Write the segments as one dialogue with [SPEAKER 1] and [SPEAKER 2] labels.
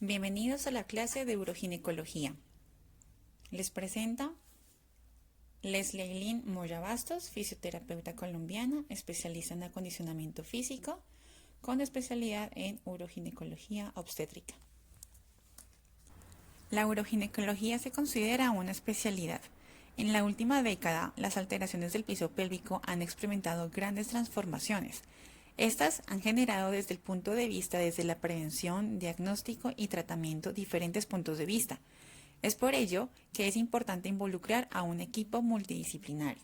[SPEAKER 1] Bienvenidos a la clase de uroginecología. Les presenta Leslie Eileen Moya Bastos, fisioterapeuta colombiana, especialista en acondicionamiento físico, con especialidad en uroginecología obstétrica. La uroginecología se considera una especialidad. En la última década, las alteraciones del piso pélvico han experimentado grandes transformaciones. Estas han generado desde el punto de vista desde la prevención, diagnóstico y tratamiento diferentes puntos de vista. Es por ello que es importante involucrar a un equipo multidisciplinario.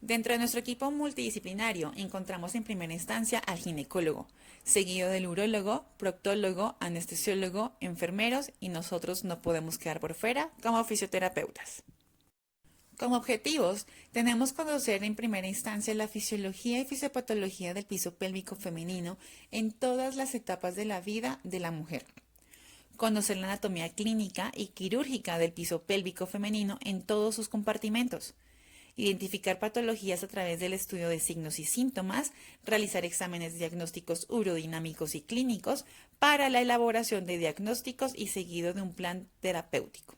[SPEAKER 1] Dentro de nuestro equipo multidisciplinario encontramos en primera instancia al ginecólogo, seguido del urólogo, proctólogo, anestesiólogo, enfermeros y nosotros no podemos quedar por fuera como fisioterapeutas. Como objetivos, tenemos que conocer en primera instancia la fisiología y fisiopatología del piso pélvico femenino en todas las etapas de la vida de la mujer. Conocer la anatomía clínica y quirúrgica del piso pélvico femenino en todos sus compartimentos. Identificar patologías a través del estudio de signos y síntomas, realizar exámenes diagnósticos urodinámicos y clínicos para la elaboración de diagnósticos y seguido de un plan terapéutico.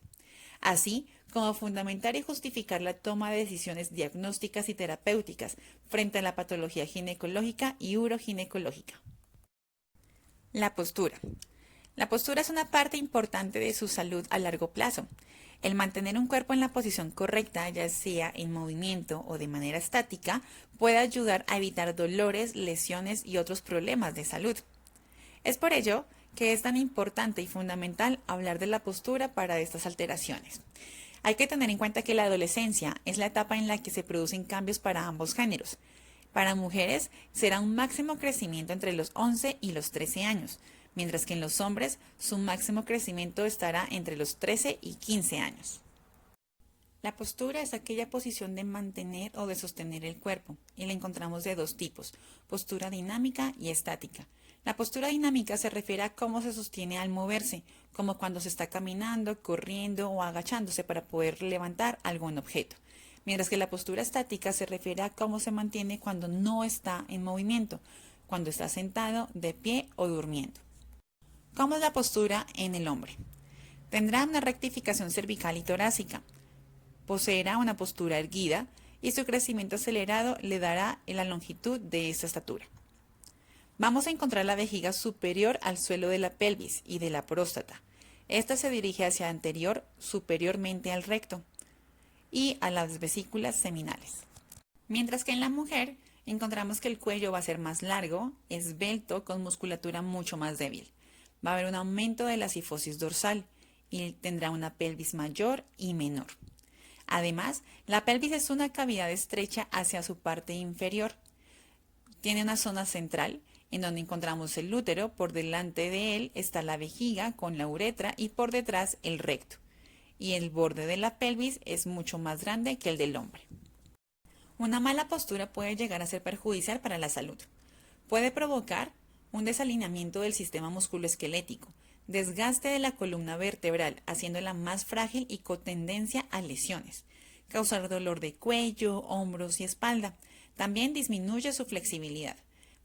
[SPEAKER 1] Así como fundamentar y justificar la toma de decisiones diagnósticas y terapéuticas frente a la patología ginecológica y uroginecológica. La postura. La postura es una parte importante de su salud a largo plazo. El mantener un cuerpo en la posición correcta, ya sea en movimiento o de manera estática, puede ayudar a evitar dolores, lesiones y otros problemas de salud. Es por ello que es tan importante y fundamental hablar de la postura para estas alteraciones. Hay que tener en cuenta que la adolescencia es la etapa en la que se producen cambios para ambos géneros. Para mujeres será un máximo crecimiento entre los 11 y los 13 años, mientras que en los hombres su máximo crecimiento estará entre los 13 y 15 años. La postura es aquella posición de mantener o de sostener el cuerpo, y la encontramos de dos tipos, postura dinámica y estática. La postura dinámica se refiere a cómo se sostiene al moverse, como cuando se está caminando, corriendo o agachándose para poder levantar algún objeto, mientras que la postura estática se refiere a cómo se mantiene cuando no está en movimiento, cuando está sentado, de pie o durmiendo. ¿Cómo es la postura en el hombre? Tendrá una rectificación cervical y torácica. Poseerá una postura erguida y su crecimiento acelerado le dará la longitud de esta estatura. Vamos a encontrar la vejiga superior al suelo de la pelvis y de la próstata. Esta se dirige hacia anterior, superiormente al recto y a las vesículas seminales. Mientras que en la mujer encontramos que el cuello va a ser más largo, esbelto, con musculatura mucho más débil. Va a haber un aumento de la cifosis dorsal y tendrá una pelvis mayor y menor. Además, la pelvis es una cavidad estrecha hacia su parte inferior. Tiene una zona central en donde encontramos el útero, por delante de él está la vejiga con la uretra y por detrás el recto. Y el borde de la pelvis es mucho más grande que el del hombre. Una mala postura puede llegar a ser perjudicial para la salud. Puede provocar un desalineamiento del sistema musculoesquelético, desgaste de la columna vertebral, haciéndola más frágil y con tendencia a lesiones, causar dolor de cuello, hombros y espalda. También disminuye su flexibilidad.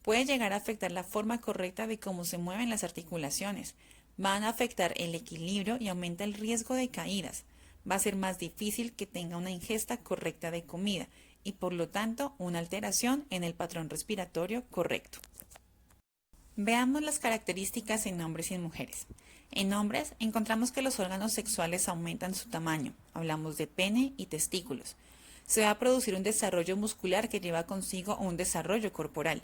[SPEAKER 1] Puede llegar a afectar la forma correcta de cómo se mueven las articulaciones. Van a afectar el equilibrio y aumenta el riesgo de caídas. Va a ser más difícil que tenga una ingesta correcta de comida y por lo tanto una alteración en el patrón respiratorio correcto. Veamos las características en hombres y en mujeres. En hombres encontramos que los órganos sexuales aumentan su tamaño, hablamos de pene y testículos. Se va a producir un desarrollo muscular que lleva consigo un desarrollo corporal.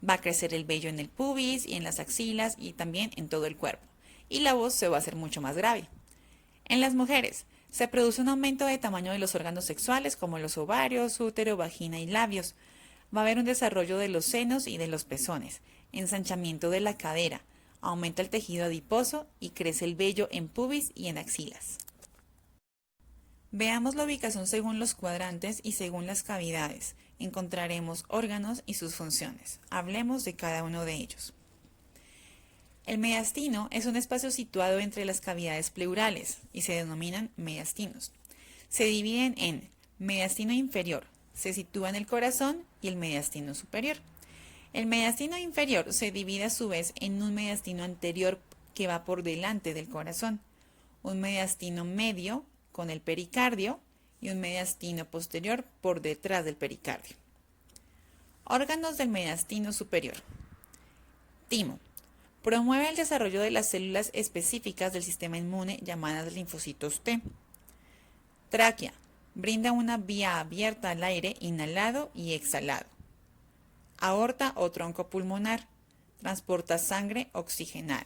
[SPEAKER 1] Va a crecer el vello en el pubis y en las axilas y también en todo el cuerpo. Y la voz se va a hacer mucho más grave. En las mujeres se produce un aumento de tamaño de los órganos sexuales como los ovarios, útero, vagina y labios. Va a haber un desarrollo de los senos y de los pezones, ensanchamiento de la cadera, aumenta el tejido adiposo y crece el vello en pubis y en axilas. Veamos la ubicación según los cuadrantes y según las cavidades. Encontraremos órganos y sus funciones. Hablemos de cada uno de ellos. El mediastino es un espacio situado entre las cavidades pleurales y se denominan mediastinos. Se dividen en mediastino inferior, se sitúa en el corazón, y el mediastino superior. El mediastino inferior se divide a su vez en un mediastino anterior que va por delante del corazón, un mediastino medio con el pericardio y un mediastino posterior por detrás del pericardio. Órganos del mediastino superior. Timo. Promueve el desarrollo de las células específicas del sistema inmune llamadas linfocitos T. Tráquea. Brinda una vía abierta al aire inhalado y exhalado. Aorta o tronco pulmonar. Transporta sangre oxigenada.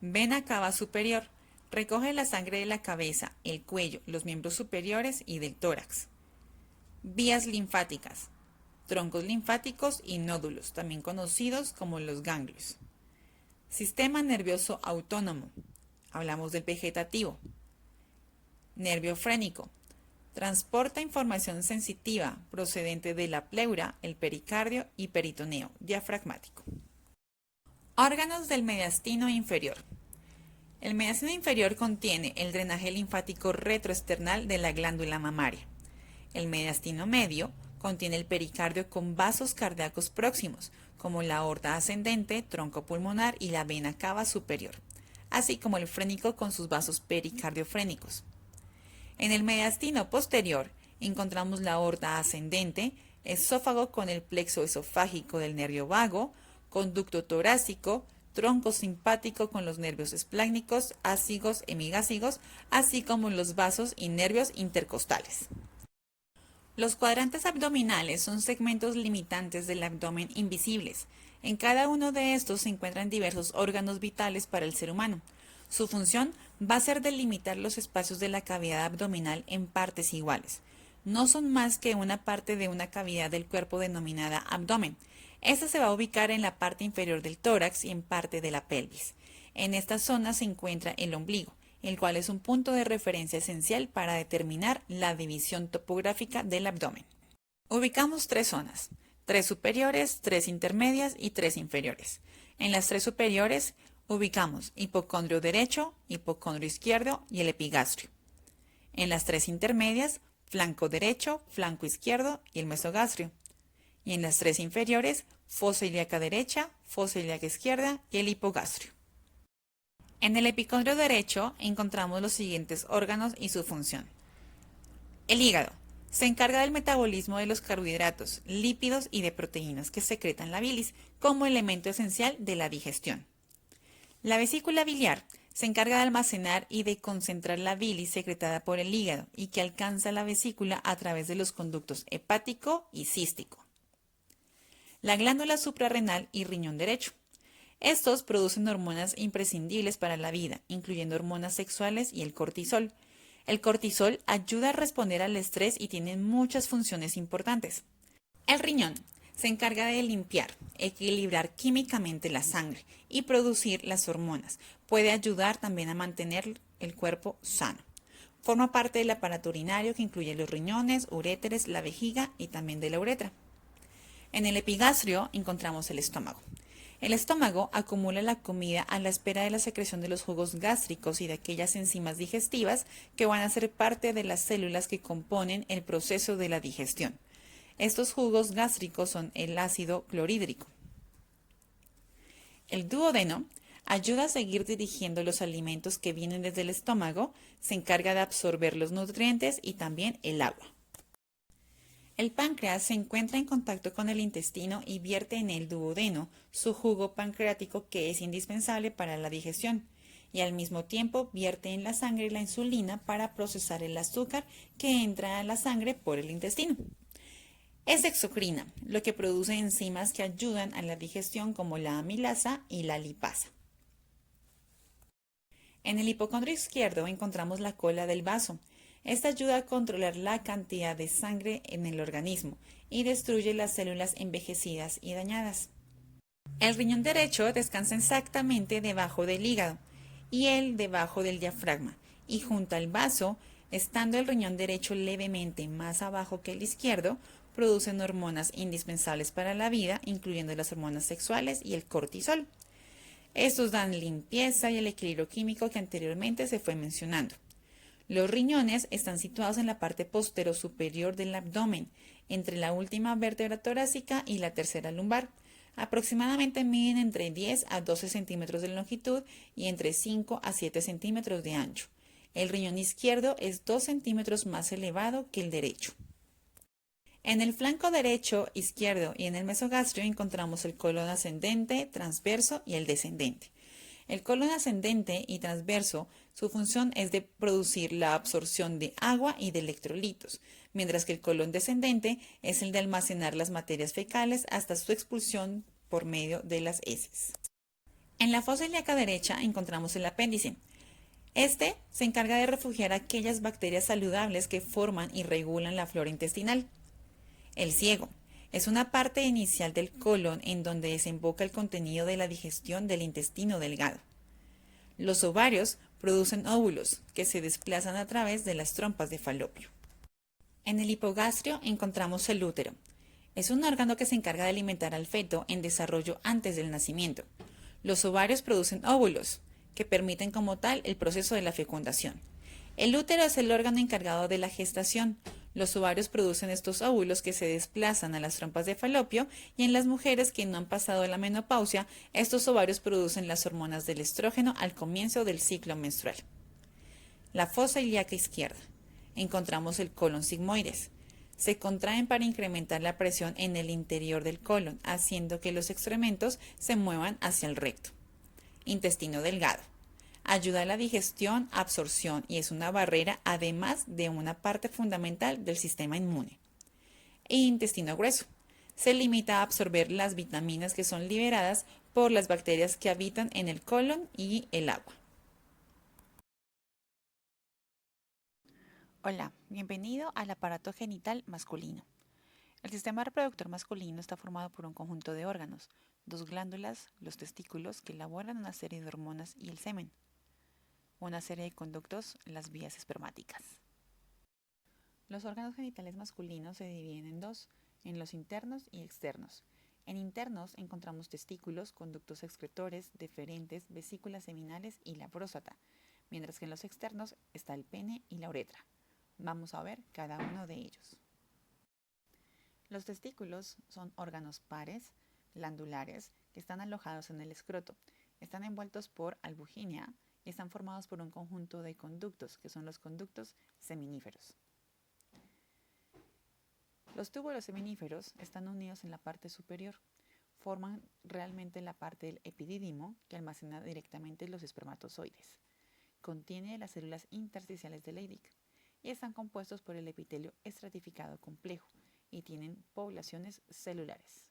[SPEAKER 1] Vena cava superior. Recoge la sangre de la cabeza, el cuello, los miembros superiores y del tórax. Vías linfáticas. Troncos linfáticos y nódulos, también conocidos como los ganglios. Sistema nervioso autónomo. Hablamos del vegetativo. Nervio frénico. Transporta información sensitiva procedente de la pleura, el pericardio y peritoneo diafragmático. Órganos del mediastino inferior. El mediastino inferior contiene el drenaje linfático retroesternal de la glándula mamaria. El mediastino medio contiene el pericardio con vasos cardíacos próximos, como la aorta ascendente, tronco pulmonar y la vena cava superior, así como el frénico con sus vasos pericardiofrénicos. En el mediastino posterior encontramos la aorta ascendente, esófago con el plexo esofágico del nervio vago, conducto torácico, tronco simpático con los nervios esplácnicos, ácigos, hemigácigos, así como los vasos y nervios intercostales. Los cuadrantes abdominales son segmentos limitantes del abdomen invisibles. En cada uno de estos se encuentran diversos órganos vitales para el ser humano. Su función va a ser delimitar los espacios de la cavidad abdominal en partes iguales. No son más que una parte de una cavidad del cuerpo denominada abdomen. Esta se va a ubicar en la parte inferior del tórax y en parte de la pelvis. En esta zona se encuentra el ombligo, el cual es un punto de referencia esencial para determinar la división topográfica del abdomen. Ubicamos 3 zonas, 3 superiores, 3 intermedias y 3 inferiores. En las 3 superiores ubicamos hipocondrio derecho, hipocondrio izquierdo y el epigastrio. En las 3 intermedias, flanco derecho, flanco izquierdo y el mesogastrio. Y en las 3 inferiores, fosa ilíaca derecha, fosa ilíaca izquierda y el hipogastrio. En el epicondrio derecho encontramos los siguientes órganos y su función. El hígado se encarga del metabolismo de los carbohidratos, lípidos y de proteínas que secretan la bilis como elemento esencial de la digestión. La vesícula biliar se encarga de almacenar y de concentrar la bilis secretada por el hígado y que alcanza la vesícula a través de los conductos hepático y cístico. La glándula suprarrenal y riñón derecho. Estos producen hormonas imprescindibles para la vida, incluyendo hormonas sexuales y el cortisol. El cortisol ayuda a responder al estrés y tiene muchas funciones importantes. El riñón se encarga de limpiar, equilibrar químicamente la sangre y producir las hormonas. Puede ayudar también a mantener el cuerpo sano. Forma parte del aparato urinario que incluye los riñones, uréteres, la vejiga y también de la uretra. En el epigastrio encontramos el estómago. El estómago acumula la comida a la espera de la secreción de los jugos gástricos y de aquellas enzimas digestivas que van a ser parte de las células que componen el proceso de la digestión. Estos jugos gástricos son el ácido clorhídrico. El duodeno ayuda a seguir dirigiendo los alimentos que vienen desde el estómago, se encarga de absorber los nutrientes y también el agua. El páncreas se encuentra en contacto con el intestino y vierte en el duodeno su jugo pancreático que es indispensable para la digestión y al mismo tiempo vierte en la sangre la insulina para procesar el azúcar que entra a la sangre por el intestino. Es exocrina, lo que produce enzimas que ayudan a la digestión como la amilasa y la lipasa. En el hipocondrio izquierdo encontramos la cola del vaso. Esta ayuda a controlar la cantidad de sangre en el organismo y destruye las células envejecidas y dañadas. El riñón derecho descansa exactamente debajo del hígado y el debajo del diafragma y junto al vaso, estando el riñón derecho levemente más abajo que el izquierdo, producen hormonas indispensables para la vida, incluyendo las hormonas sexuales y el cortisol. Estos dan limpieza y el equilibrio químico que anteriormente se fue mencionando. Los riñones están situados en la parte posterior superior del abdomen, entre la última vértebra torácica y la tercera lumbar. Aproximadamente miden entre 10 a 12 centímetros de longitud y entre 5 a 7 centímetros de ancho. El riñón izquierdo es 2 centímetros más elevado que el derecho. En el flanco derecho, izquierdo y en el mesogastrio encontramos el colon ascendente, transverso y el descendente. El colon ascendente y transverso, su función es de producir la absorción de agua y de electrolitos, mientras que el colon descendente es el de almacenar las materias fecales hasta su expulsión por medio de las heces. En la fosa ilíaca derecha encontramos el apéndice. Este se encarga de refugiar aquellas bacterias saludables que forman y regulan la flora intestinal. El ciego es una parte inicial del colon en donde desemboca el contenido de la digestión del intestino delgado. Los ovarios producen óvulos que se desplazan a través de las trompas de falopio. En el hipogastrio encontramos el útero. Es un órgano que se encarga de alimentar al feto en desarrollo antes del nacimiento. Los ovarios producen óvulos, que permiten como tal el proceso de la fecundación. El útero es el órgano encargado de la gestación. Los ovarios producen estos óvulos que se desplazan a las trompas de falopio y en las mujeres que no han pasado la menopausia, estos ovarios producen las hormonas del estrógeno al comienzo del ciclo menstrual. La fosa ilíaca izquierda. Encontramos el colon sigmoides. Se contraen para incrementar la presión en el interior del colon, haciendo que los excrementos se muevan hacia el recto. Intestino delgado. Ayuda a la digestión, absorción y es una barrera además de una parte fundamental del sistema inmune. E intestino grueso. Se limita a absorber las vitaminas que son liberadas por las bacterias que habitan en el colon y el agua. Hola, bienvenido al aparato genital masculino. El sistema reproductor masculino está formado por un conjunto de órganos, dos glándulas, los testículos que elaboran una serie de hormonas y el semen, una serie de conductos, las vías espermáticas. Los órganos genitales masculinos se dividen en dos, en los internos y externos. En internos encontramos testículos, conductos excretores, deferentes, vesículas seminales y la próstata, mientras que en los externos está el pene y la uretra. Vamos a ver cada uno de ellos. Los testículos son órganos pares, glandulares, que están alojados en el escroto. Están envueltos por albuginia y están formados por un conjunto de conductos, que son los conductos seminíferos. Los túbulos seminíferos están unidos en la parte superior. Forman realmente la parte del epidídimo que almacena directamente los espermatozoides. Contiene las células intersticiales de Leydig y están compuestos por el epitelio estratificado complejo y tienen poblaciones celulares.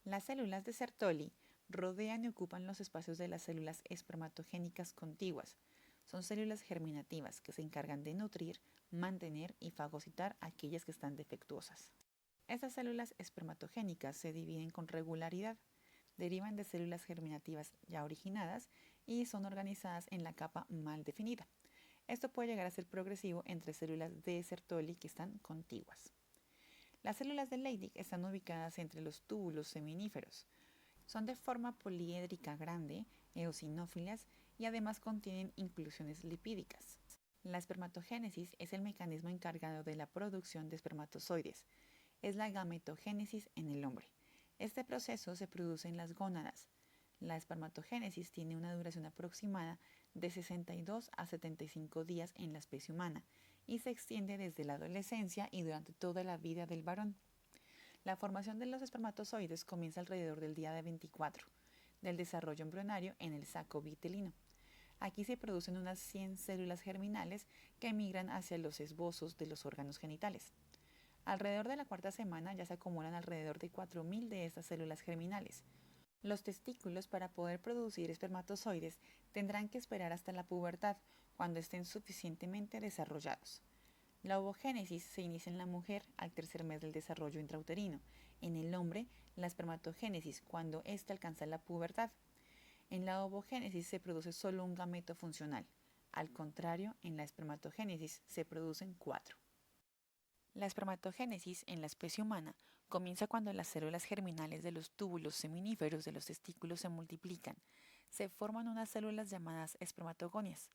[SPEAKER 1] Las células de Sertoli rodean y ocupan los espacios de las células espermatogénicas contiguas. Son células germinativas que se encargan de nutrir, mantener y fagocitar aquellas que están defectuosas. Estas células espermatogénicas se dividen con regularidad, derivan de células germinativas ya originadas y son organizadas en la capa mal definida. Esto puede llegar a ser progresivo entre células de Sertoli que están contiguas. Las células de Leydig están ubicadas entre los túbulos seminíferos. Son de forma poliédrica grande, eosinófilas y además contienen inclusiones lipídicas. La espermatogénesis es el mecanismo encargado de la producción de espermatozoides. Es la gametogénesis en el hombre. Este proceso se produce en las gónadas. La espermatogénesis tiene una duración aproximada de 62 a 75 días en la especie humana y se extiende desde la adolescencia y durante toda la vida del varón. La formación de los espermatozoides comienza alrededor del día de 24 del desarrollo embrionario en el saco vitelino. Aquí se producen unas 100 células germinales que emigran hacia los esbozos de los órganos genitales. Alrededor de la cuarta semana ya se acumulan alrededor de 4.000 de estas células germinales. Los testículos, para poder producir espermatozoides, tendrán que esperar hasta la pubertad, cuando estén suficientemente desarrollados. La ovogénesis se inicia en la mujer al tercer mes del desarrollo intrauterino. En el hombre, la espermatogénesis cuando éste alcanza la pubertad. En la ovogénesis se produce solo un gameto funcional. Al contrario, en la espermatogénesis se producen 4. La espermatogénesis en la especie humana comienza cuando las células germinales de los túbulos seminíferos de los testículos se multiplican. Se forman unas células llamadas espermatogonias.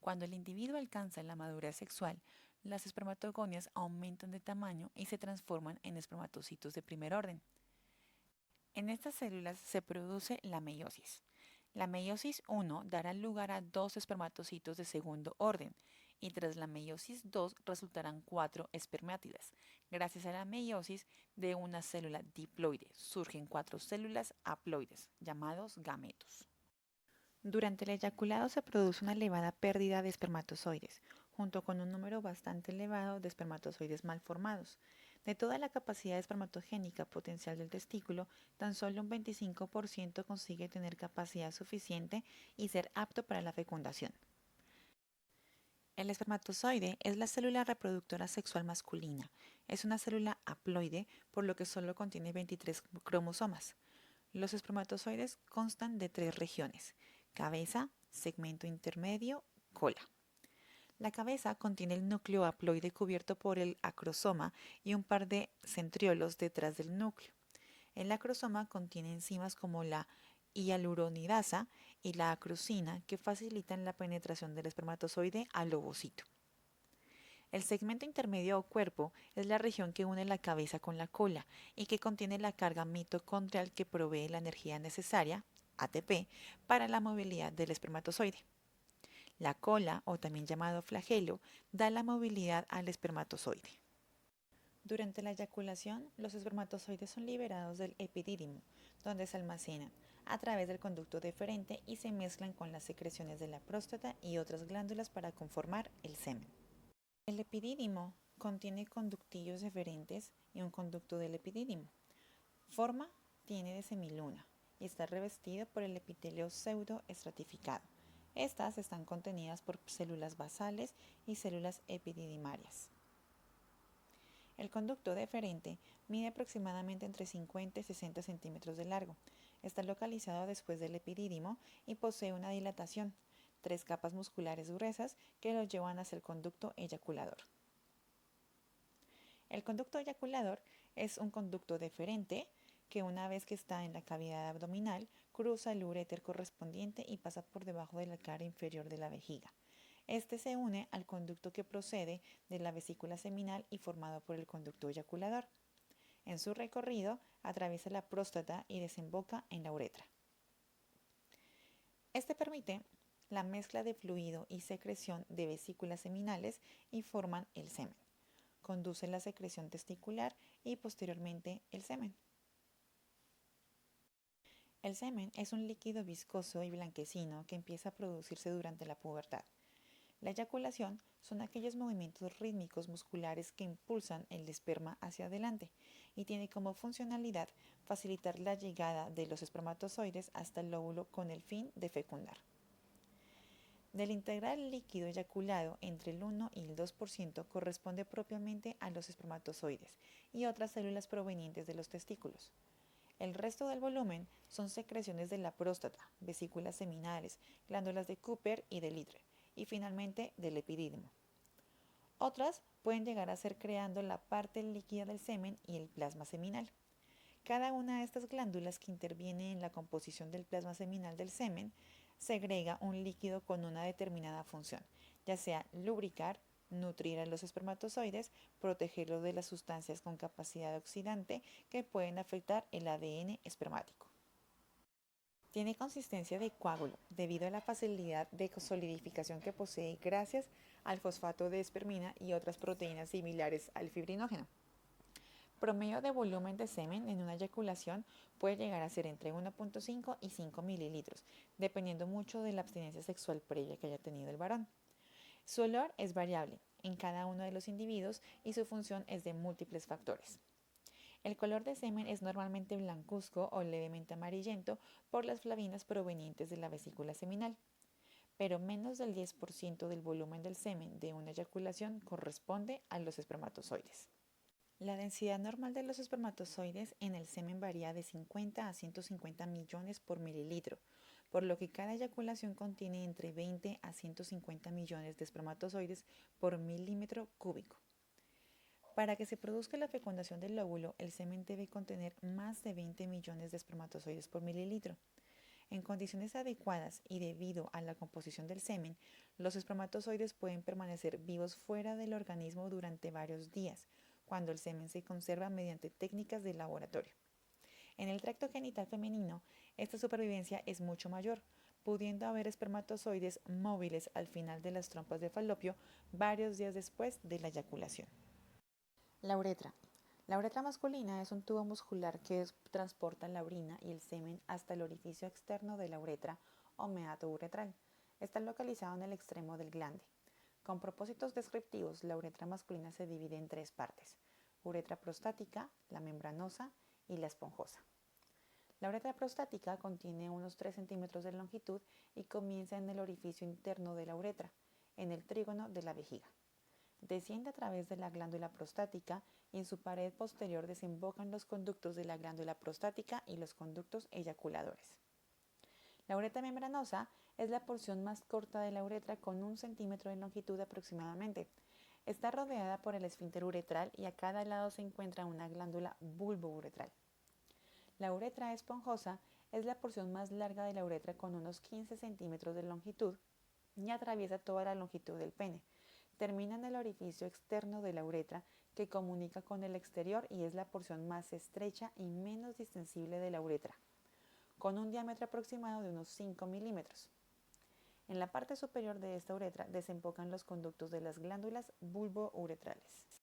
[SPEAKER 1] Cuando el individuo alcanza la madurez sexual, las espermatogonias aumentan de tamaño y se transforman en espermatocitos de primer orden. En estas células se produce la meiosis. La meiosis 1 dará lugar a dos espermatocitos de segundo orden y tras la meiosis 2 resultarán cuatro espermátidas. Gracias a la meiosis de una célula diploide surgen cuatro células haploides, llamados gametos. Durante el eyaculado se produce una elevada pérdida de espermatozoides, junto con un número bastante elevado de espermatozoides mal formados. De toda la capacidad espermatogénica potencial del testículo, tan solo un 25% consigue tener capacidad suficiente y ser apto para la fecundación. El espermatozoide es la célula reproductora sexual masculina. Es una célula haploide, por lo que solo contiene 23 cromosomas. Los espermatozoides constan de tres regiones: cabeza, segmento intermedio, cola. La cabeza contiene el núcleo haploide cubierto por el acrosoma y un par de centriolos detrás del núcleo. El acrosoma contiene enzimas como la hialuronidasa y la acrosina que facilitan la penetración del espermatozoide al ovocito. El segmento intermedio o cuerpo es la región que une la cabeza con la cola y que contiene la carga mitocondrial que provee la energía necesaria, ATP, para la movilidad del espermatozoide. La cola, o también llamado flagelo, da la movilidad al espermatozoide. Durante la eyaculación, los espermatozoides son liberados del epidídimo, donde se almacenan a través del conducto deferente y se mezclan con las secreciones de la próstata y otras glándulas para conformar el semen. El epidídimo contiene conductillos deferentes y un conducto del epidídimo. Forma tiene de semiluna y está revestido por el epitelio pseudoestratificado. Estas están contenidas por células basales y células epididimarias. El conducto deferente mide aproximadamente entre 50 y 60 centímetros de largo. Está localizado después del epidídimo y posee una dilatación, tres capas musculares gruesas que lo llevan hacia el conducto eyaculador. El conducto eyaculador es un conducto deferente que una vez que está en la cavidad abdominal cruza el uréter correspondiente y pasa por debajo de la cara inferior de la vejiga. Este se une al conducto que procede de la vesícula seminal y formado por el conducto eyaculador. En su recorrido atraviesa la próstata y desemboca en la uretra. Este permite la mezcla de fluido y secreción de vesículas seminales y forman el semen. Conduce la secreción testicular y posteriormente el semen. El semen es un líquido viscoso y blanquecino que empieza a producirse durante la pubertad. La eyaculación son aquellos movimientos rítmicos musculares que impulsan el esperma hacia adelante y tiene como funcionalidad facilitar la llegada de los espermatozoides hasta el óvulo con el fin de fecundar. Del integral líquido eyaculado, entre el 1 y el 2% corresponde propiamente a los espermatozoides y otras células provenientes de los testículos. El resto del volumen son secreciones de la próstata, vesículas seminales, glándulas de Cooper y de Litter, y finalmente del epidídimo. Otras pueden llegar a ser creando la parte líquida del semen y el plasma seminal. Cada una de estas glándulas que interviene en la composición del plasma seminal del semen segrega un líquido con una determinada función, ya sea lubricar, nutrir a los espermatozoides, protegerlos de las sustancias con capacidad oxidante que pueden afectar el ADN espermático. Tiene consistencia de coágulo debido a la facilidad de solidificación que posee gracias al fosfato de espermina y otras proteínas similares al fibrinógeno. Promedio de volumen de semen en una eyaculación puede llegar a ser entre 1.5 y 5 mililitros, dependiendo mucho de la abstinencia sexual previa que haya tenido el varón. Su olor es variable en cada uno de los individuos y su función es de múltiples factores. El color de semen es normalmente blancuzco o levemente amarillento por las flavinas provenientes de la vesícula seminal, pero menos del 10% del volumen del semen de una eyaculación corresponde a los espermatozoides. La densidad normal de los espermatozoides en el semen varía de 50 a 150 millones por mililitro, por lo que cada eyaculación contiene entre 20 a 150 millones de espermatozoides por milímetro cúbico. Para que se produzca la fecundación del óvulo, el semen debe contener más de 20 millones de espermatozoides por mililitro. En condiciones adecuadas y debido a la composición del semen, los espermatozoides pueden permanecer vivos fuera del organismo durante varios días, cuando el semen se conserva mediante técnicas de laboratorio. En el tracto genital femenino, esta supervivencia es mucho mayor, pudiendo haber espermatozoides móviles al final de las trompas de falopio varios días después de la eyaculación. La uretra. La uretra masculina es un tubo muscular que transporta la orina y el semen hasta el orificio externo de la uretra o meato uretral. Está localizado en el extremo del glande. Con propósitos descriptivos, la uretra masculina se divide en tres partes: uretra prostática, la membranosa y la esponjosa. La uretra prostática contiene unos 3 centímetros de longitud y comienza en el orificio interno de la uretra, en el trígono de la vejiga. Desciende a través de la glándula prostática y en su pared posterior desembocan los conductos de la glándula prostática y los conductos eyaculadores. La uretra membranosa es la porción más corta de la uretra con 1 centímetro de longitud aproximadamente. Está rodeada por el esfínter uretral y a cada lado se encuentra una glándula bulbouretral. La uretra esponjosa es la porción más larga de la uretra con unos 15 centímetros de longitud y atraviesa toda la longitud del pene. Termina en el orificio externo de la uretra que comunica con el exterior y es la porción más estrecha y menos distensible de la uretra, con un diámetro aproximado de unos 5 milímetros. En la parte superior de esta uretra desembocan los conductos de las glándulas bulbouretrales.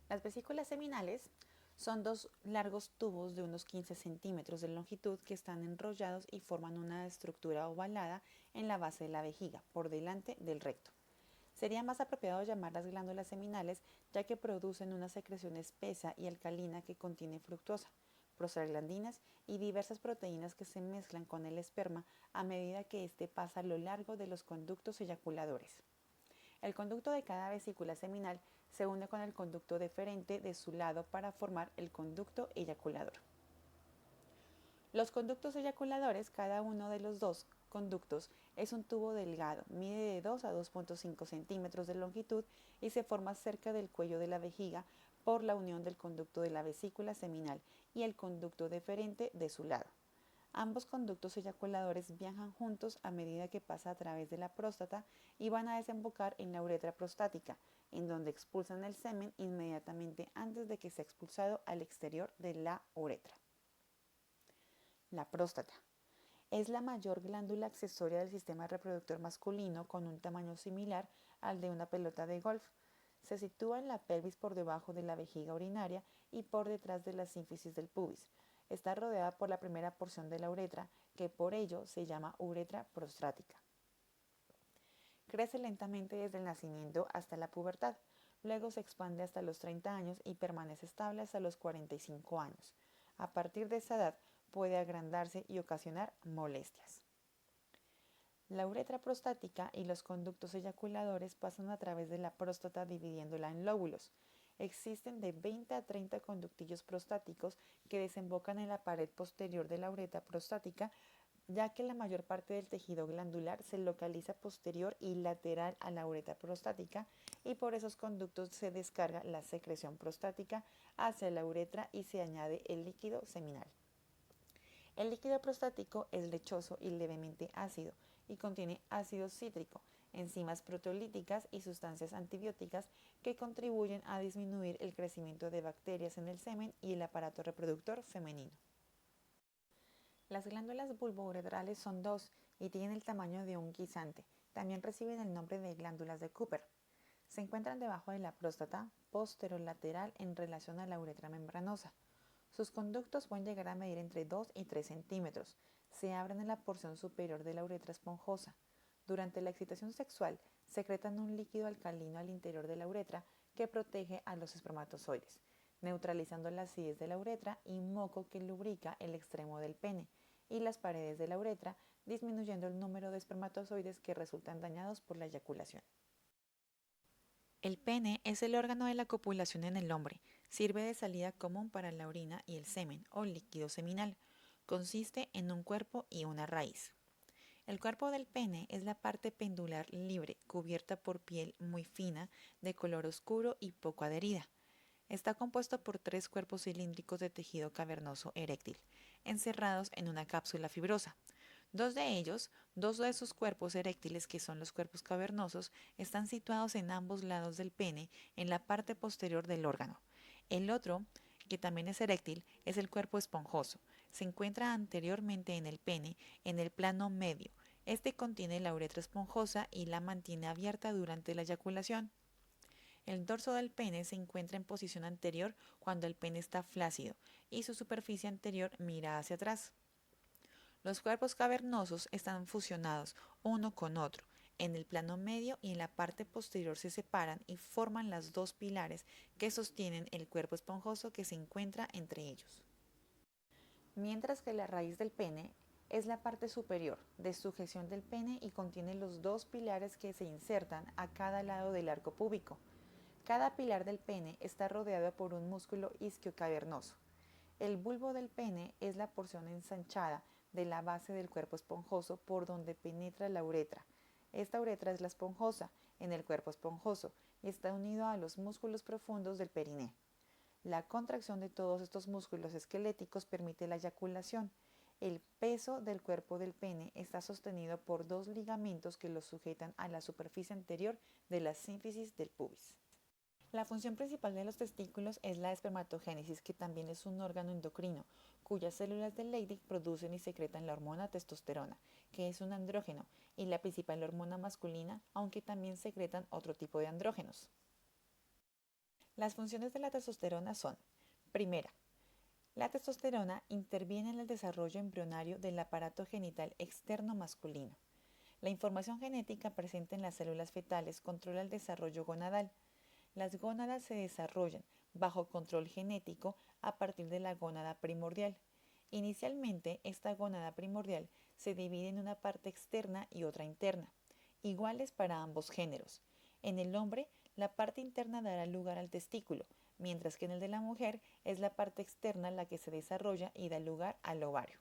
[SPEAKER 1] Las vesículas seminales son dos largos tubos de unos 15 centímetros de longitud que están enrollados y forman una estructura ovalada en la base de la vejiga, por delante del recto. Sería más apropiado llamarlas glándulas seminales, ya que producen una secreción espesa y alcalina que contiene fructosa, prostaglandinas y diversas proteínas que se mezclan con el esperma a medida que éste pasa a lo largo de los conductos eyaculadores. El conducto de cada vesícula seminal se une con el conducto deferente de su lado para formar el conducto eyaculador. Los conductos eyaculadores, cada uno de los dos conductos es un tubo delgado, mide de 2 a 2.5 centímetros de longitud y se forma cerca del cuello de la vejiga por la unión del conducto de la vesícula seminal y el conducto deferente de su lado. Ambos conductos eyaculadores viajan juntos a medida que pasa a través de la próstata y van a desembocar en la uretra prostática, en donde expulsan el semen inmediatamente antes de que sea expulsado al exterior de la uretra. La próstata es la mayor glándula accesoria del sistema reproductor masculino con un tamaño similar al de una pelota de golf. Se sitúa en la pelvis por debajo de la vejiga urinaria y por detrás de la sínfisis del pubis. Está rodeada por la primera porción de la uretra, que por ello se llama uretra prostática. Crece lentamente desde el nacimiento hasta la pubertad, luego se expande hasta los 30 años y permanece estable hasta los 45 años. A partir de esa edad puede agrandarse y ocasionar molestias. La uretra prostática y los conductos eyaculadores pasan a través de la próstata dividiéndola en lóbulos. Existen de 20 a 30 conductillos prostáticos que desembocan en la pared posterior de la uretra prostática, ya que la mayor parte del tejido glandular se localiza posterior y lateral a la uretra prostática y por esos conductos se descarga la secreción prostática hacia la uretra y se añade el líquido seminal. El líquido prostático es lechoso y levemente ácido y contiene ácido cítrico, enzimas proteolíticas y sustancias antibióticas que contribuyen a disminuir el crecimiento de bacterias en el semen y el aparato reproductor femenino. Las glándulas bulbouretrales son dos y tienen el tamaño de un guisante. También reciben el nombre de glándulas de Cooper. Se encuentran debajo de la próstata, posterolateral en relación a la uretra membranosa. Sus conductos pueden llegar a medir entre 2 y 3 centímetros. Se abren en la porción superior de la uretra esponjosa. Durante la excitación sexual, secretan un líquido alcalino al interior de la uretra que protege a los espermatozoides, neutralizando la acidez de la uretra y moco que lubrica el extremo del pene y las paredes de la uretra, disminuyendo el número de espermatozoides que resultan dañados por la eyaculación. El pene es el órgano de la copulación en el hombre. Sirve de salida común para la orina y el semen o líquido seminal. Consiste en un cuerpo y una raíz. El cuerpo del pene es la parte pendular libre, cubierta por piel muy fina, de color oscuro y poco adherida. Está compuesto por 3 cuerpos cilíndricos de tejido cavernoso eréctil, encerrados en una cápsula fibrosa. Dos de esos cuerpos eréctiles, que son los cuerpos cavernosos, están situados en ambos lados del pene, en la parte posterior del órgano. El otro que también es eréctil, es el cuerpo esponjoso. Se encuentra anteriormente en el pene, en el plano medio. Este contiene la uretra esponjosa y la mantiene abierta durante la eyaculación. El dorso del pene se encuentra en posición anterior cuando el pene está flácido y su superficie anterior mira hacia atrás. Los cuerpos cavernosos están fusionados uno con otro. En el plano medio y en la parte posterior se separan y forman los dos pilares que sostienen el cuerpo esponjoso que se encuentra entre ellos. Mientras que la raíz del pene es la parte superior de sujeción del pene y contiene los dos pilares que se insertan a cada lado del arco púbico. Cada pilar del pene está rodeado por un músculo isquiocavernoso. El bulbo del pene es la porción ensanchada de la base del cuerpo esponjoso por donde penetra la uretra. Esta uretra es la esponjosa en el cuerpo esponjoso y está unido a los músculos profundos del periné. La contracción de todos estos músculos esqueléticos permite la eyaculación. El peso del cuerpo del pene está sostenido por dos ligamentos que lo sujetan a la superficie anterior de la sínfisis del pubis. La función principal de los testículos es la espermatogénesis, que también es un órgano endocrino, cuyas células de Leydig producen y secretan la hormona testosterona, que es un andrógeno y la principal hormona masculina, aunque también secretan otro tipo de andrógenos. Las funciones de la testosterona son: primera, la testosterona interviene en el desarrollo embrionario del aparato genital externo masculino. La información genética presente en las células fetales controla el desarrollo gonadal. Las gónadas se desarrollan bajo control genético a partir de la gónada primordial. Inicialmente, esta gónada primordial se divide en una parte externa y otra interna, iguales para ambos géneros. En el hombre, la parte interna dará lugar al testículo, mientras que en el de la mujer es la parte externa la que se desarrolla y da lugar al ovario.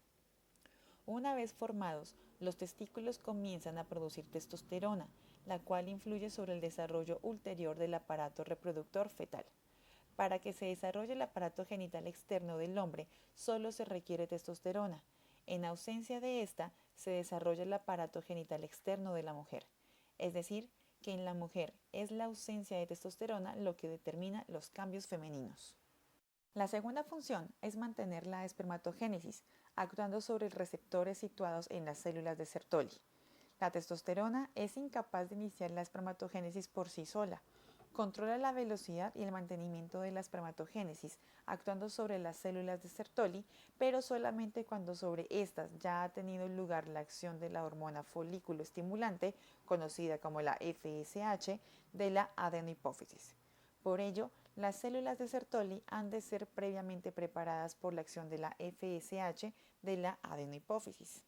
[SPEAKER 1] Una vez formados, los testículos comienzan a producir testosterona, la cual influye sobre el desarrollo ulterior del aparato reproductor fetal. Para que se desarrolle el aparato genital externo del hombre, solo se requiere testosterona. En ausencia de esta, se desarrolla el aparato genital externo de la mujer. Es decir, que en la mujer es la ausencia de testosterona lo que determina los cambios femeninos. La segunda función es mantener la espermatogénesis, actuando sobre receptores situados en las células de Sertoli. La testosterona es incapaz de iniciar la espermatogénesis por sí sola. Controla la velocidad y el mantenimiento de la espermatogénesis, actuando sobre las células de Sertoli, pero solamente cuando sobre estas ya ha tenido lugar la acción de la hormona folículo estimulante, conocida como la FSH, de la adenohipófisis. Por ello, las células de Sertoli han de ser previamente preparadas por la acción de la FSH de la adenohipófisis.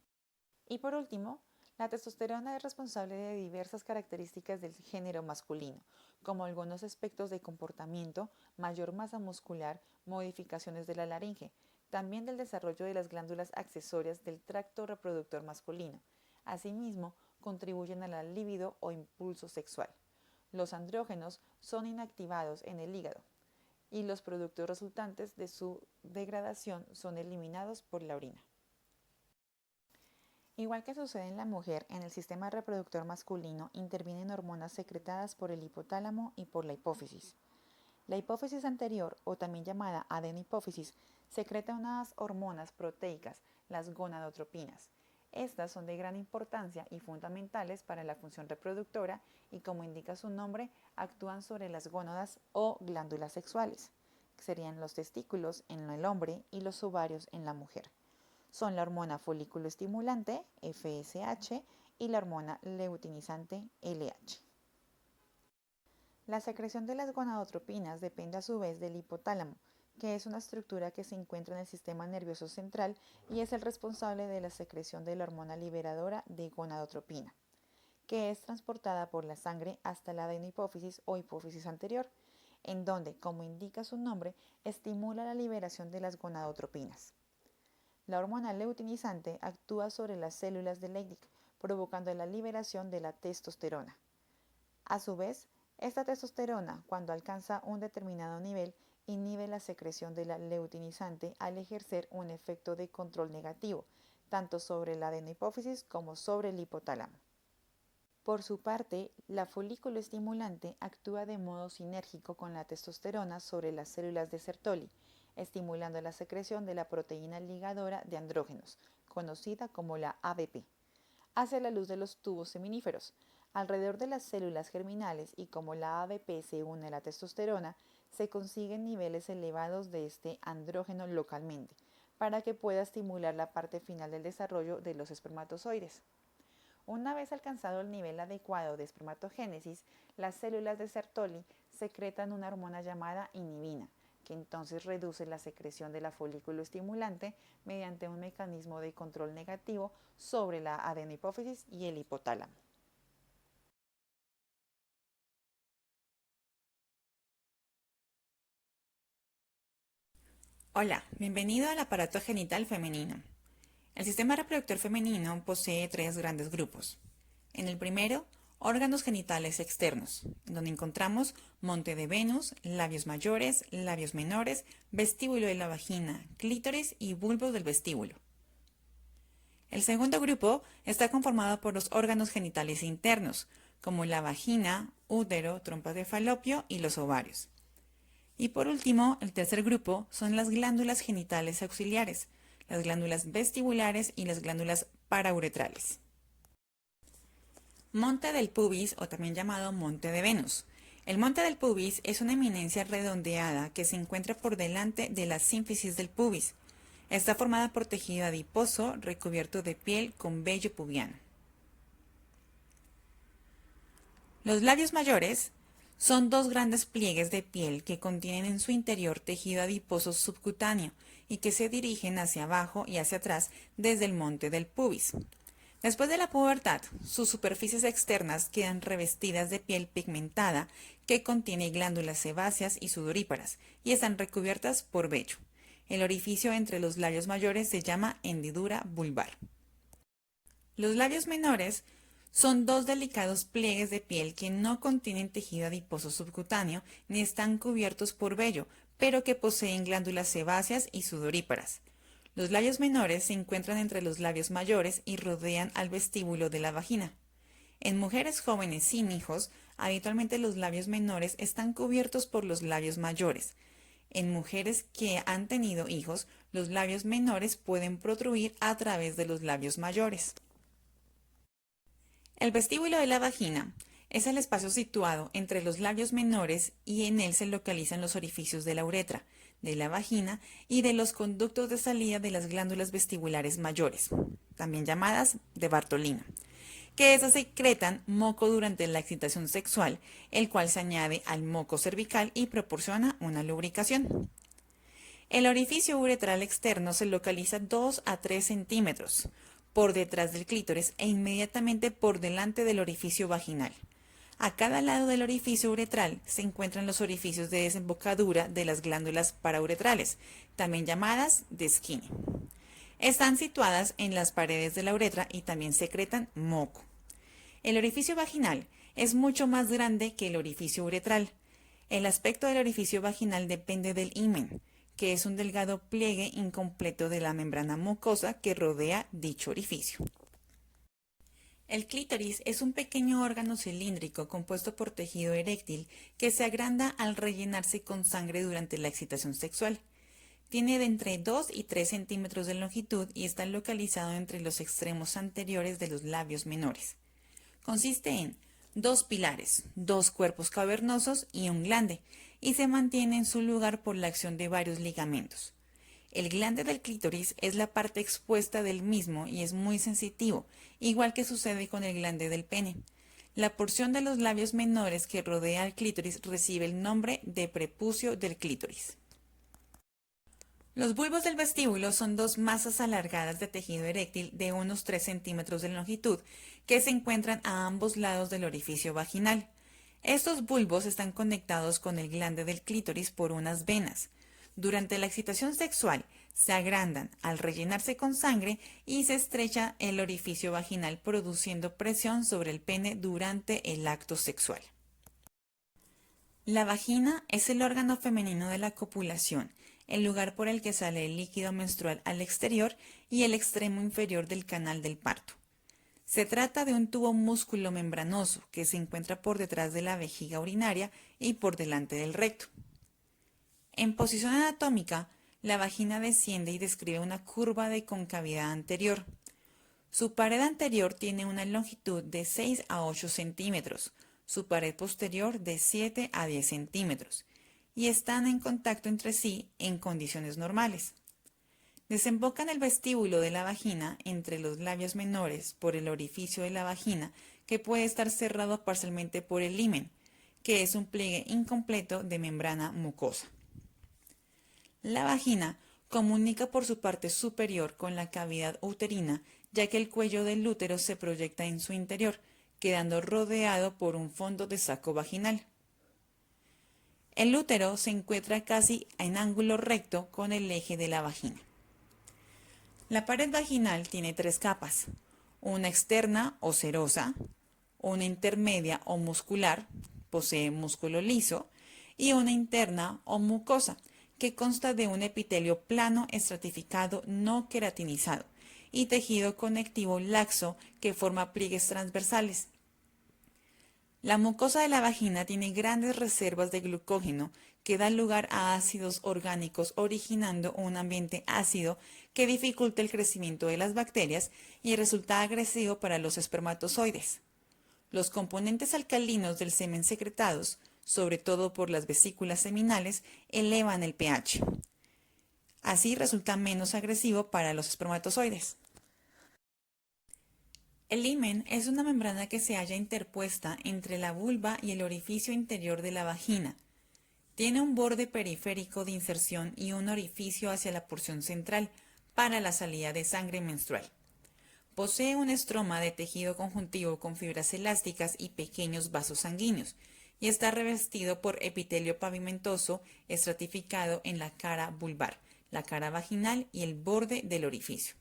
[SPEAKER 1] Y por último, la testosterona es responsable de diversas características del género masculino, como algunos aspectos de comportamiento, mayor masa muscular, modificaciones de la laringe, también del desarrollo de las glándulas accesorias del tracto reproductor masculino. Asimismo, contribuyen a la libido o impulso sexual. Los andrógenos son inactivados en el hígado y los productos resultantes de su degradación son eliminados por la orina. Igual que sucede en la mujer, en el sistema reproductor masculino intervienen hormonas secretadas por el hipotálamo y por la hipófisis. La hipófisis anterior, o también llamada adenohipófisis, secreta unas hormonas proteicas, las gonadotropinas. Estas son de gran importancia y fundamentales para la función reproductora y, como indica su nombre, actúan sobre las gónadas o glándulas sexuales, que serían los testículos en el hombre y los ovarios en la mujer. Son la hormona folículo estimulante, FSH, y la hormona luteinizante, LH. La secreción de las gonadotropinas depende a su vez del hipotálamo, que es una estructura que se encuentra en el sistema nervioso central y es el responsable de la secreción de la hormona liberadora de gonadotropina, que es transportada por la sangre hasta la adenohipófisis o hipófisis anterior, en donde, como indica su nombre, estimula la liberación de las gonadotropinas. La hormona luteinizante actúa sobre las células de Leydig, provocando la liberación de la testosterona. A su vez, esta testosterona, cuando alcanza un determinado nivel, inhibe la secreción de la luteinizante al ejercer un efecto de control negativo, tanto sobre la adenohipófisis como sobre el hipotálamo. Por su parte, la folículo estimulante actúa de modo sinérgico con la testosterona sobre las células de Sertoli. estimulando la secreción de la proteína ligadora de andrógenos, conocida como la ABP, hacia la luz de los tubos seminíferos, alrededor de las células germinales, y como la ABP se une a la testosterona, se consiguen niveles elevados de este andrógeno localmente, para que pueda estimular la parte final del desarrollo de los espermatozoides. Una vez alcanzado el nivel adecuado de espermatogénesis, las células de Sertoli secretan una hormona llamada inhibina, que entonces reduce la secreción de la folículo estimulante mediante un mecanismo de control negativo sobre la adenohipófisis y el hipotálamo. Hola, bienvenido al aparato genital femenino. El sistema reproductor femenino posee tres grandes grupos. En el primero, órganos genitales externos, donde encontramos monte de Venus, labios mayores, labios menores, vestíbulo de la vagina, clítoris y bulbos del vestíbulo. El segundo grupo está conformado por los órganos genitales internos, como la vagina, útero, trompa de falopio y los ovarios. Y por último, el tercer grupo son las glándulas genitales auxiliares, las glándulas vestibulares y las glándulas parauretrales. Monte del pubis, o también llamado monte de Venus. El monte del pubis es una eminencia redondeada que se encuentra por delante de la sínfisis del pubis. Está formada por tejido adiposo recubierto de piel con vello pubiano. Los labios mayores son dos grandes pliegues de piel que contienen en su interior tejido adiposo subcutáneo y que se dirigen hacia abajo y hacia atrás desde el monte del pubis. Después de la pubertad, sus superficies externas quedan revestidas de piel pigmentada que contiene glándulas sebáceas y sudoríparas y están recubiertas por vello. El orificio entre los labios mayores se llama hendidura vulvar. Los labios menores son dos delicados pliegues de piel que no contienen tejido adiposo subcutáneo ni están cubiertos por vello, pero que poseen glándulas sebáceas y sudoríparas. Los labios menores se encuentran entre los labios mayores y rodean al vestíbulo de la vagina. En mujeres jóvenes sin hijos, habitualmente los labios menores están cubiertos por los labios mayores. En mujeres que han tenido hijos, los labios menores pueden protruir a través de los labios mayores. El vestíbulo de la vagina es el espacio situado entre los labios menores y en él se localizan los orificios de la uretra, de la vagina y de los conductos de salida de las glándulas vestibulares mayores, también llamadas de Bartolina, que esas secretan moco durante la excitación sexual, el cual se añade al moco cervical y proporciona una lubricación. El orificio uretral externo se localiza 2 a 3 centímetros por detrás del clítoris e inmediatamente por delante del orificio vaginal. A cada lado del orificio uretral se encuentran los orificios de desembocadura de las glándulas parauretrales, también llamadas de Skinny. Están situadas en las paredes de la uretra y también secretan moco. El orificio vaginal es mucho más grande que el orificio uretral. El aspecto del orificio vaginal depende del himen, que es un delgado pliegue incompleto de la membrana mucosa que rodea dicho orificio. El clítoris es un pequeño órgano cilíndrico compuesto por tejido eréctil que se agranda al rellenarse con sangre durante la excitación sexual. Tiene de entre 2 y 3 centímetros de longitud y está localizado entre los extremos anteriores de los labios menores. Consiste en 2 pilares, 2 cuerpos cavernosos y un glande, y se mantiene en su lugar por la acción de varios ligamentos. El glande del clítoris es la parte expuesta del mismo y es muy sensitivo, igual que sucede con el glande del pene. La porción de los labios menores que rodea al clítoris recibe el nombre de prepucio del clítoris. Los bulbos del vestíbulo son dos masas alargadas de tejido eréctil de unos 3 centímetros de longitud que se encuentran a ambos lados del orificio vaginal. Estos bulbos están conectados con el glande del clítoris por unas venas. Durante la excitación sexual se agrandan al rellenarse con sangre y se estrecha el orificio vaginal produciendo presión sobre el pene durante el acto sexual. La vagina es el órgano femenino de la copulación, el lugar por el que sale el líquido menstrual al exterior y el extremo inferior del canal del parto. Se trata de un tubo músculo membranoso que se encuentra por detrás de la vejiga urinaria y por delante del recto. En posición anatómica, La vagina desciende y describe una curva de concavidad anterior. Su pared anterior tiene una longitud de 6 a 8 centímetros, su pared posterior de 7 a 10 centímetros, y están en contacto entre sí en condiciones normales. Desemboca en el vestíbulo de la vagina entre los labios menores por el orificio de la vagina, que puede estar cerrado parcialmente por el himen, que es un pliegue incompleto de membrana mucosa. La vagina comunica por su parte superior con la cavidad uterina, ya que el cuello del útero se proyecta en su interior, quedando rodeado por un fondo de saco vaginal. El útero se encuentra casi en ángulo recto con el eje de la vagina. La pared vaginal tiene 3 capas, una externa o serosa, una intermedia o muscular, posee músculo liso, y una interna o mucosa, que consta de un epitelio plano estratificado no queratinizado y tejido conectivo laxo que forma pliegues transversales. La mucosa de la vagina tiene grandes reservas de glucógeno que dan lugar a ácidos orgánicos, originando un ambiente ácido que dificulta el crecimiento de las bacterias y resulta agresivo para los espermatozoides. Los componentes alcalinos del semen secretados, sobre todo por las vesículas seminales, elevan el pH. Así resulta menos agresivo para los espermatozoides. El himen es una membrana que se halla interpuesta entre la vulva y el orificio interior de la vagina. Tiene un borde periférico de inserción y un orificio hacia la porción central para la salida de sangre menstrual. Posee un estroma de tejido conjuntivo con fibras elásticas y pequeños vasos sanguíneos, y está revestido por epitelio pavimentoso estratificado en la cara vulvar, la cara vaginal y el borde del orificio.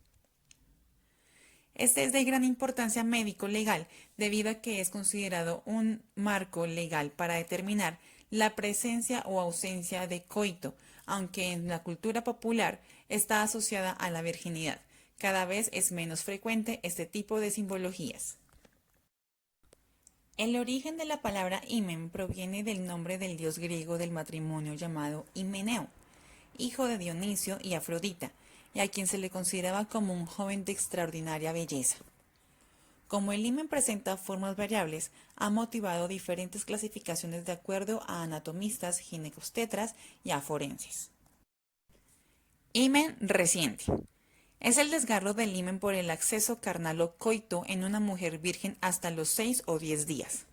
[SPEAKER 1] Este es de gran importancia médico-legal debido a que es considerado un marco legal para determinar la presencia o ausencia de coito, aunque en la cultura popular está asociada a la virginidad. Cada vez es menos frecuente este tipo de simbologías. El origen de la palabra himen proviene del nombre del dios griego del matrimonio llamado Himeneo, hijo de Dionisio y Afrodita, y a quien se le consideraba como un joven de extraordinaria belleza. Como el himen presenta formas variables, ha motivado diferentes clasificaciones de acuerdo a anatomistas, ginecobstetras y a forenses. Himen reciente. Es el desgarro del himen por el acceso carnal o coito en una mujer virgen hasta los 6 o 10 días.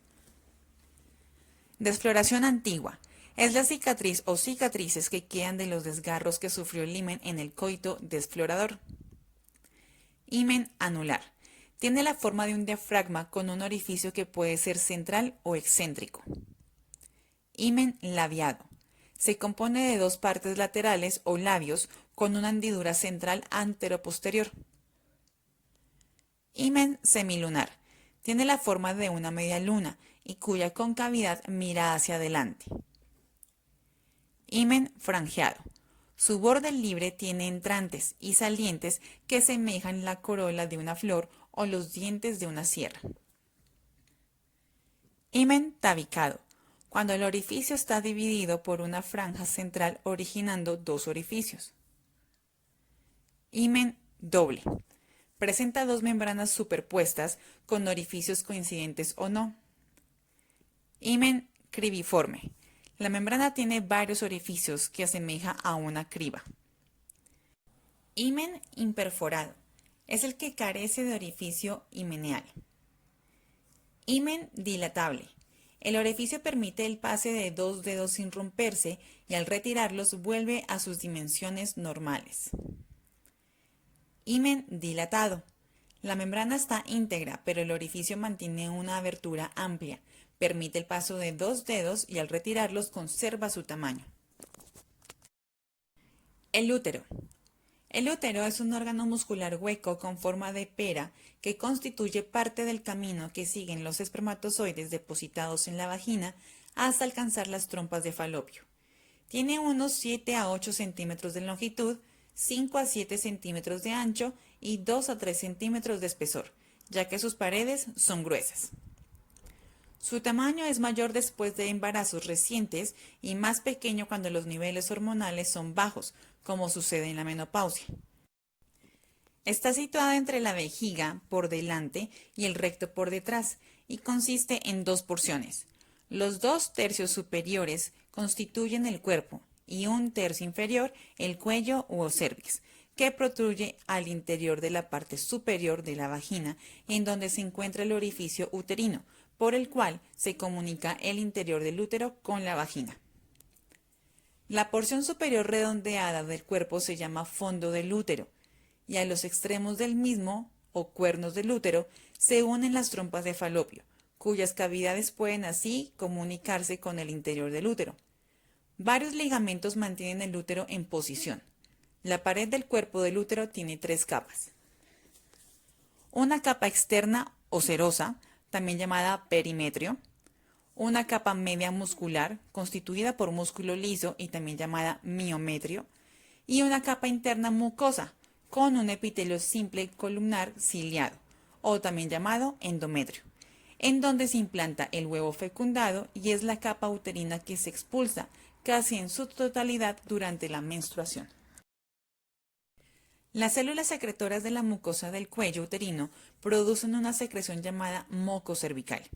[SPEAKER 1] Desfloración antigua. Es la cicatriz o cicatrices que quedan de los desgarros que sufrió el himen en el coito desflorador. Himen anular. Tiene la forma de un diafragma con un orificio que puede ser central o excéntrico. Himen labiado. Se compone de 2 partes laterales o labios con una hendidura central antero-posterior. Himen semilunar. Tiene la forma de una media luna y cuya concavidad mira hacia adelante. Himen franjeado. Su borde libre tiene entrantes y salientes que semejan la corola de una flor o los dientes de una sierra. Himen tabicado. Cuando el orificio está dividido por una franja central originando 2 orificios. Himen doble. Presenta 2 membranas superpuestas con orificios coincidentes o no. Himen cribiforme. La membrana tiene varios orificios que asemeja a una criba. Himen imperforado. Es el que carece de orificio himeneal. Himen dilatable. El orificio permite el pase de 2 dedos sin romperse y al retirarlos vuelve a sus dimensiones normales. Himen dilatado. La membrana está íntegra, pero el orificio mantiene una abertura amplia. Permite el paso de 2 dedos y al retirarlos conserva su tamaño. El útero. El útero es un órgano muscular hueco con forma de pera que constituye parte del camino que siguen los espermatozoides depositados en la vagina hasta alcanzar las trompas de falopio. Tiene unos 7 a 8 centímetros de longitud, 5 a 7 centímetros de ancho y 2 a 3 centímetros de espesor, ya que sus paredes son gruesas. Su tamaño es mayor después de embarazos recientes y más pequeño cuando los niveles hormonales son bajos, como sucede en la menopausia. Está situada entre la vejiga por delante y el recto por detrás y consiste en dos porciones. Los 2/3 superiores constituyen el cuerpo y 1/3 inferior el cuello o cérvix, que protruye al interior de la parte superior de la vagina, en donde se encuentra el orificio uterino, por el cual se comunica el interior del útero con la vagina. La porción superior redondeada del cuerpo se llama fondo del útero, y a los extremos del mismo, o cuernos del útero, se unen las trompas de falopio, cuyas cavidades pueden así comunicarse con el interior del útero. Varios ligamentos mantienen el útero en posición. La pared del cuerpo del útero tiene 3 capas. Una capa externa o serosa, también llamada perimetrio, una capa media muscular, constituida por músculo liso y también llamada miometrio, y una capa interna mucosa, con un epitelio simple columnar ciliado, o también llamado endometrio, en donde se implanta el huevo fecundado y es la capa uterina que se expulsa casi en su totalidad durante la menstruación. Las células secretoras de la mucosa del cuello uterino producen una secreción llamada moco cervical.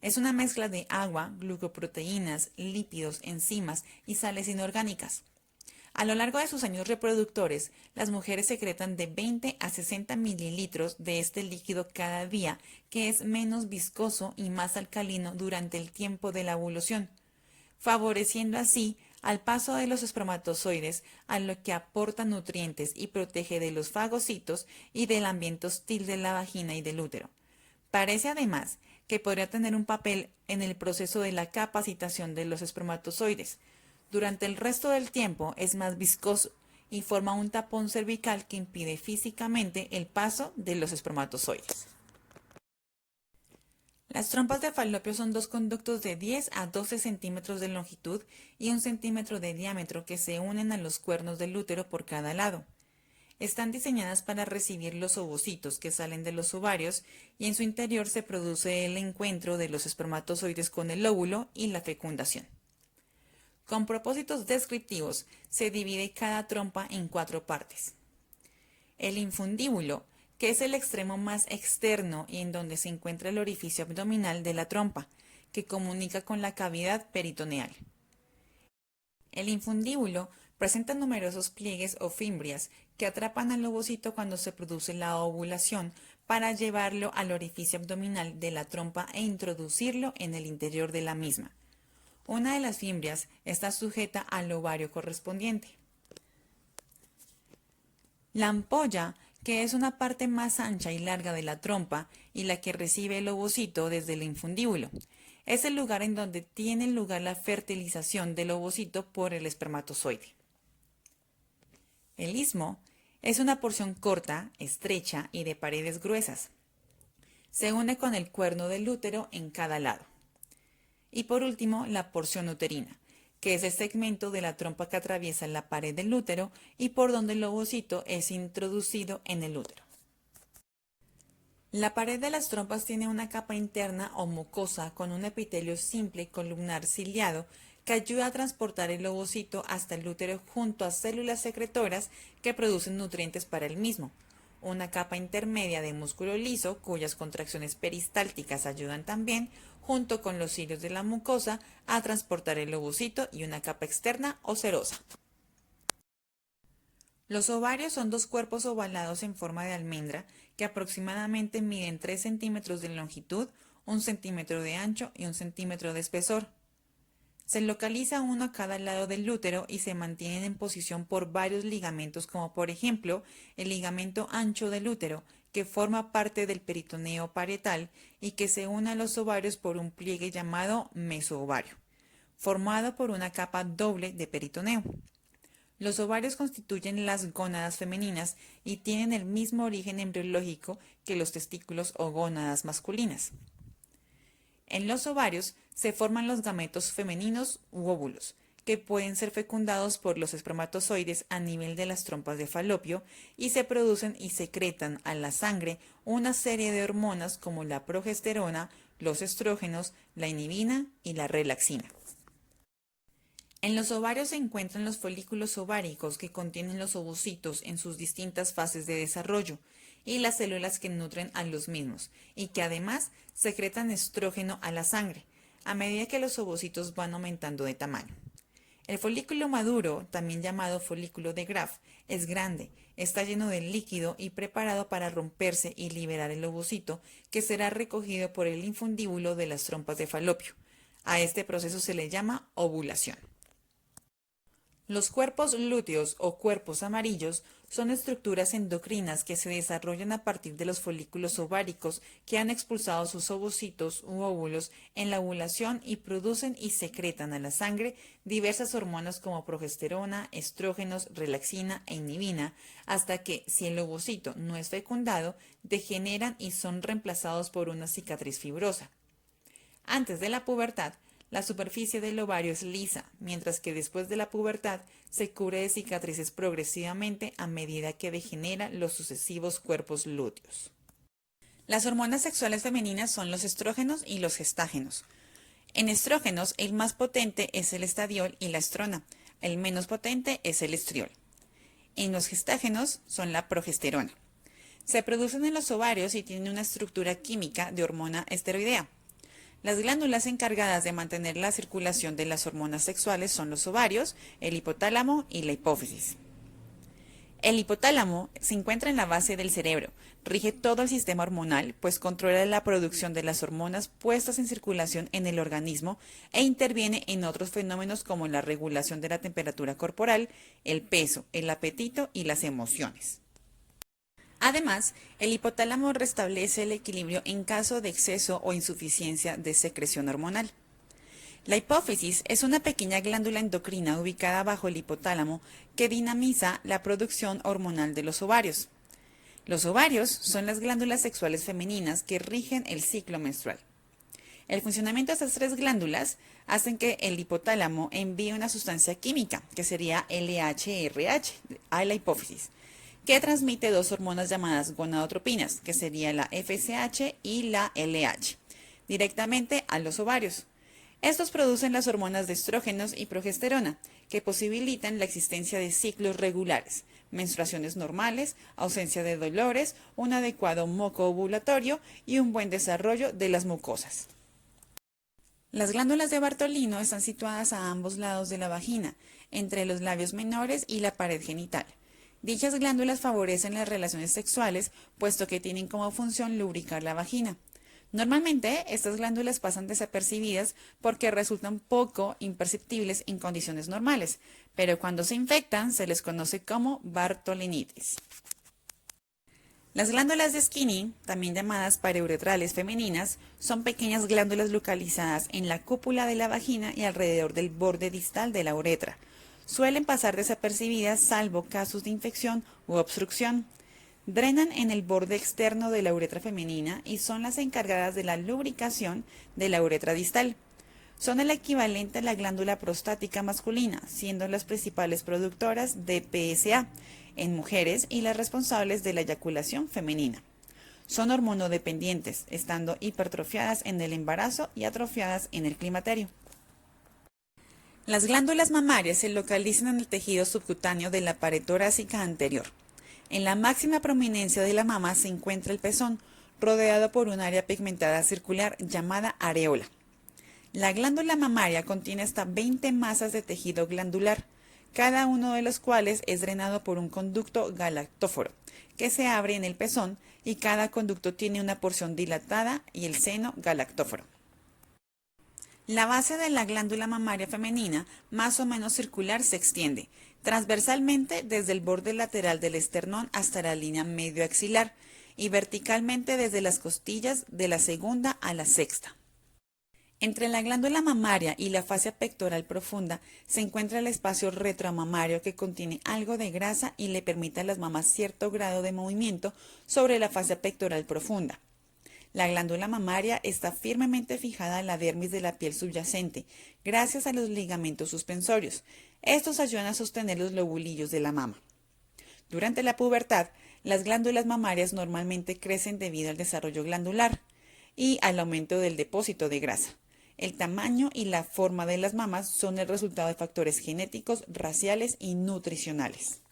[SPEAKER 1] Es una mezcla de agua, glucoproteínas, lípidos, enzimas y sales inorgánicas. A lo largo de sus años reproductores, las mujeres secretan de 20 a 60 mililitros de este líquido cada día, que es menos viscoso y más alcalino durante el tiempo de la ovulación, favoreciendo así al paso de los espermatozoides, a lo que aporta nutrientes y protege de los fagocitos y del ambiente hostil de la vagina y del útero. Parece además que podría tener un papel en el proceso de la capacitación de los espermatozoides. Durante el resto del tiempo es más viscoso y forma un tapón cervical que impide físicamente el paso de los espermatozoides. Las trompas de falopio son dos conductos de 10 a 12 centímetros de longitud y 1 centímetro de diámetro que se unen a los cuernos del útero por cada lado. Están diseñadas para recibir los ovocitos que salen de los ovarios y en su interior se produce el encuentro de los espermatozoides con el óvulo y la fecundación. Con propósitos descriptivos, se divide cada trompa en 4 partes. El infundíbulo, que es el extremo más externo y en donde se encuentra el orificio abdominal de la trompa, que comunica con la cavidad peritoneal. El infundíbulo presenta numerosos pliegues o fimbrias que atrapan al ovocito cuando se produce la ovulación para llevarlo al orificio abdominal de la trompa e introducirlo en el interior de la misma. Una de las fimbrias está sujeta al ovario correspondiente. La ampolla, que es una parte más ancha y larga de la trompa y la que recibe el ovocito desde el infundíbulo, es el lugar en donde tiene lugar la fertilización del ovocito por el espermatozoide. El istmo es una porción corta, estrecha y de paredes gruesas. Se une con el cuerno del útero en cada lado. Y por último, la porción uterina, que es el segmento de la trompa que atraviesa la pared del útero y por donde el ovocito es introducido en el útero. La pared de las trompas tiene una capa interna o mucosa con un epitelio simple columnar ciliado que ayuda a transportar el ovocito hasta el útero junto a células secretoras que producen nutrientes para el mismo. Una capa intermedia de músculo liso cuyas contracciones peristálticas ayudan también, junto con los cilios de la mucosa, a transportar el ovocito y una capa externa o serosa. Los ovarios son 2 cuerpos ovalados en forma de almendra que aproximadamente miden 3 centímetros de longitud, 1 centímetro de ancho y 1 centímetro de espesor. Se localiza uno a cada lado del útero y se mantienen en posición por varios ligamentos, como por ejemplo el ligamento ancho del útero, que forma parte del peritoneo parietal y que se une a los ovarios por un pliegue llamado mesoovario, formado por una capa doble de peritoneo. Los ovarios constituyen las gónadas femeninas y tienen el mismo origen embriológico que los testículos o gónadas masculinas. En los ovarios se forman los gametos femeninos u óvulos, que pueden ser fecundados por los espermatozoides a nivel de las trompas de falopio y se producen y secretan a la sangre una serie de hormonas como la progesterona, los estrógenos, la inhibina y la relaxina. En los ovarios se encuentran los folículos ováricos que contienen los ovocitos en sus distintas fases de desarrollo y las células que nutren a los mismos y que además secretan estrógeno a la sangre a medida que los ovocitos van aumentando de tamaño. El folículo maduro, también llamado folículo de Graf, es grande, está lleno de líquido y preparado para romperse y liberar el ovocito que será recogido por el infundíbulo de las trompas de falopio. A este proceso se le llama ovulación. Los cuerpos lúteos o cuerpos amarillos son estructuras endocrinas que se desarrollan a partir de los folículos ováricos que han expulsado sus ovocitos u óvulos en la ovulación y producen y secretan a la sangre diversas hormonas como progesterona, estrógenos, relaxina e inhibina, hasta que, si el ovocito no es fecundado, degeneran y son reemplazados por una cicatriz fibrosa. Antes de la pubertad, la superficie del ovario es lisa, mientras que después de la pubertad se cubre de cicatrices progresivamente a medida que degeneran los sucesivos cuerpos lúteos. Las hormonas sexuales femeninas son los estrógenos y los gestágenos. En estrógenos, el más potente es el estradiol y la estrona, el menos potente es el estriol. En los gestágenos son la progesterona. Se producen en los ovarios y tienen una estructura química de hormona esteroidea. Las glándulas encargadas de mantener la circulación de las hormonas sexuales son los ovarios, el hipotálamo y la hipófisis. El hipotálamo se encuentra en la base del cerebro, rige todo el sistema hormonal, pues controla la producción de las hormonas puestas en circulación en el organismo e interviene en otros fenómenos como la regulación de la temperatura corporal, el peso, el apetito y las emociones. Además, el hipotálamo restablece el equilibrio en caso de exceso o insuficiencia de secreción hormonal. La hipófisis es una pequeña glándula endocrina ubicada bajo el hipotálamo que dinamiza la producción hormonal de los ovarios. Los ovarios son las glándulas sexuales femeninas que rigen el ciclo menstrual. El funcionamiento de estas tres glándulas hacen que el hipotálamo envíe una sustancia química, que sería LHRH, a la hipófisis, que transmite dos hormonas llamadas gonadotropinas, que sería la FSH y la LH, directamente a los ovarios. Estos producen las hormonas de estrógenos y progesterona, que posibilitan la existencia de ciclos regulares, menstruaciones normales, ausencia de dolores, un adecuado moco ovulatorio y un buen desarrollo de las mucosas. Las glándulas de Bartolino están situadas a ambos lados de la vagina, entre los labios menores y la pared genital. Dichas glándulas favorecen las relaciones sexuales, puesto que tienen como función lubricar la vagina. Normalmente, estas glándulas pasan desapercibidas porque resultan poco imperceptibles en condiciones normales, pero cuando se infectan se les conoce como bartolinitis. Las glándulas de Skinny, también llamadas pareuretrales femeninas, son pequeñas glándulas localizadas en la cúpula de la vagina y alrededor del borde distal de la uretra. Suelen pasar desapercibidas salvo casos de infección u obstrucción. Drenan en el borde externo de la uretra femenina y son las encargadas de la lubricación de la uretra distal. Son el equivalente a la glándula prostática masculina, siendo las principales productoras de PSA en mujeres y las responsables de la eyaculación femenina. Son hormonodependientes, estando hipertrofiadas en el embarazo y atrofiadas en el climaterio. Las glándulas mamarias se localizan en el tejido subcutáneo de la pared torácica anterior. En la máxima prominencia de la mama se encuentra el pezón, rodeado por un área pigmentada circular llamada areola. La glándula mamaria contiene hasta 20 masas de tejido glandular, cada uno de los cuales es drenado por un conducto galactóforo, que se abre en el pezón y cada conducto tiene una porción dilatada y el seno galactóforo. La base de la glándula mamaria femenina, más o menos circular, se extiende transversalmente desde el borde lateral del esternón hasta la línea medioaxilar y verticalmente desde las costillas de la segunda a la sexta. Entre la glándula mamaria y la fascia pectoral profunda se encuentra el espacio retromamario que contiene algo de grasa y le permite a las mamas cierto grado de movimiento sobre la fascia pectoral profunda. La glándula mamaria está firmemente fijada en la dermis de la piel subyacente, gracias a los ligamentos suspensorios. Estos ayudan a sostener los lobulillos de la mama. Durante la pubertad, las glándulas mamarias normalmente crecen debido al desarrollo glandular y al aumento del depósito de grasa. El tamaño y la forma de las mamas son el resultado de factores genéticos, raciales y nutricionales.